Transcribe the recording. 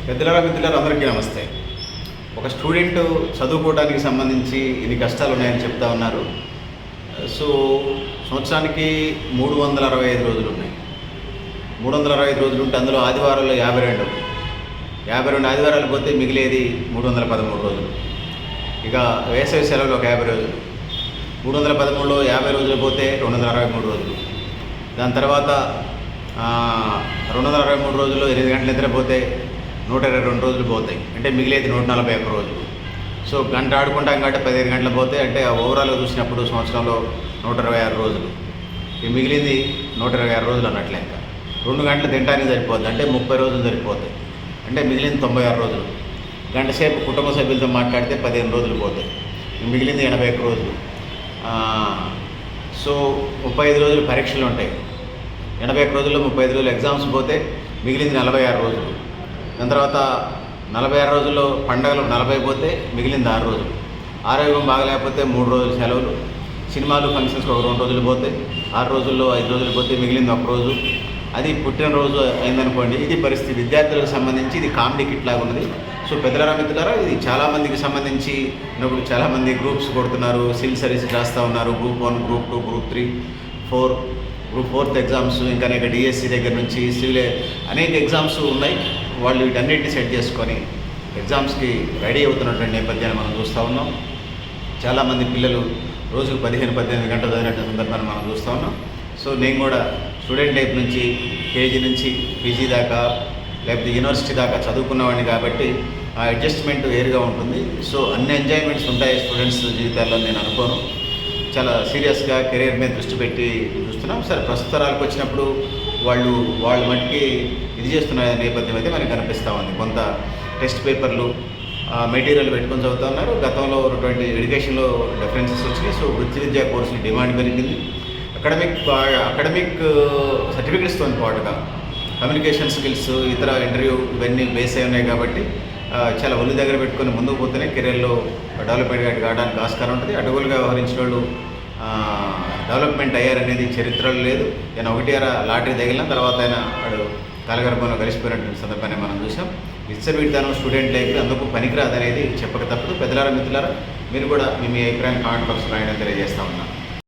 మిత్రులారా అందరికీ నమస్తే. ఒక స్టూడెంట్ చదువుకోవడానికి సంబంధించి ఇన్ని కష్టాలు ఉన్నాయని చెప్తా ఉన్నారు. సో సంవత్సరానికి 365 రోజులు ఉన్నాయి. 365 రోజులు ఉంటే అందులో ఆదివారాలు 52 ఆదివారాలు పోతే మిగిలేది 313 రోజులు. ఇక వేసవి సెలవులు ఒక 50 రోజులు. 313లో 50 రోజులు పోతే 263 రోజులు. దాని తర్వాత 263 రోజుల్లో 8 గంటలు నిద్రపోతే 122 రోజులు పోతాయి. అంటే మిగిలేది 141 రోజులు. సో గంట ఆడుకుంటాం కాబట్టి 15 గంటలు పోతాయి. అంటే ఓవరాల్గా చూసినప్పుడు సంవత్సరంలో 126 రోజులు. ఇవి మిగిలింది 126 రోజులు అన్నట్లు లెక్క. 2 గంటలు తినడానికి సరిపోద్ది, అంటే 30 రోజులు సరిపోతాయి. అంటే మిగిలింది 96 రోజులు. గంట సేపు కుటుంబ సభ్యులతో మాట్లాడితే 15 రోజులు పోతాయి. మిగిలింది 81 రోజులు. సో 35 రోజులు పరీక్షలు ఉంటాయి. 81 రోజుల్లో 35 రోజులు ఎగ్జామ్స్ పోతే మిగిలింది 46 రోజులు. దాని తర్వాత 46 రోజుల్లో పండగలు 40 పోతే మిగిలింది 6 రోజులు. ఆరోగ్యం బాగలేకపోతే 3 రోజులు సెలవులు. సినిమాలు ఫంక్షన్స్కి ఒక 2 రోజులు పోతే 6 రోజుల్లో 5 రోజులు పోతే మిగిలింది 1 రోజు. అది పుట్టినరోజు అయిందనుకోండి. ఇది పరిస్థితి. విద్యార్థులకు సంబంధించి ఇది కామెడీ కిట్ లాగా ఉన్నది. సో మిత్రులారా ఇది చాలామందికి సంబంధించి ఇప్పుడు చాలామంది గ్రూప్స్ కొడుతున్నారు, సివిల్ సర్వీసెస్ రాస్తూ ఉన్నారు. Group 1, group 2, group 3, 4, group 4 exams, ఇంకా అనేక డిఎస్సి దగ్గర నుంచి సివిల్ అనేక ఎగ్జామ్స్ ఉన్నాయి. వాళ్ళు వీటన్నిటిని సెట్ చేసుకొని ఎగ్జామ్స్కి రెడీ అవుతున్నటువంటి నేపథ్యాన్ని మనం చూస్తూ ఉన్నాం. చాలామంది పిల్లలు రోజుకు 15-18 గంటలు చదివినట్టు సందర్భాన్ని మనం చూస్తూ ఉన్నాం. సో నేను కూడా స్టూడెంట్ లైఫ్ నుంచి కేజీ నుంచి పీజీ దాకా లేకపోతే యూనివర్సిటీ దాకా చదువుకున్నవాడిని కాబట్టి ఆ అడ్జస్ట్మెంట్ వేరుగా ఉంటుంది. సో అన్ని ఎంజాయ్మెంట్స్ ఉంటాయి స్టూడెంట్స్ జీవితాల్లో నేను అనుకోను. చాలా సీరియస్గా కెరీర్ మీద దృష్టి పెట్టి చూస్తున్నాం. సరే ప్రస్తుతాలకు వచ్చినప్పుడు వాళ్ళ మట్టికి ఇది చేస్తున్న నేపథ్యం అయితే మనకి కనిపిస్తూ ఉంది. కొంత టెస్ట్ పేపర్లు మెటీరియల్ పెట్టుకొని చదువుతూ ఉన్నారు. గతంలో ఉన్నటువంటి ఎడ్యుకేషన్లో డిఫరెన్సెస్ వచ్చినాయి. సో వృత్తి విద్యా కోర్సులు డిమాండ్ పెరిగింది. అకాడమిక్ సర్టిఫికెట్స్తో పాటుగా కమ్యూనికేషన్ స్కిల్స్, ఇతర ఇంటర్వ్యూ ఇవన్నీ బేస్ అయి ఉన్నాయి కాబట్టి చాలా ఒళ్ళు దగ్గర పెట్టుకొని ముందుకు పోతేనే కెరీర్లో డెవలప్మెంట్ కావడానికి ఆస్కారం ఉంటుంది. అడుగులుగా వ్యవహరించిన వాళ్ళు డెవలప్మెంట్ అయ్యారనేది చరిత్రలో లేదు. ఆయన 1 లాటరీ తగిలిన తర్వాత ఆయన వాడు కాలగర్భంలో కలిసిపోయినటువంటి సందర్భాన్ని మనం చూసాం. విచ్చలవిడితనం స్టూడెంట్ లైఫ్ అందుకు పనికిరాదనేది చెప్పక తప్పదు. మిత్రులారా మీరు కూడా మీ అభిప్రాయం కామెంట్ బాక్స్లో రాయడం తెలియజేస్తా ఉన్నాను.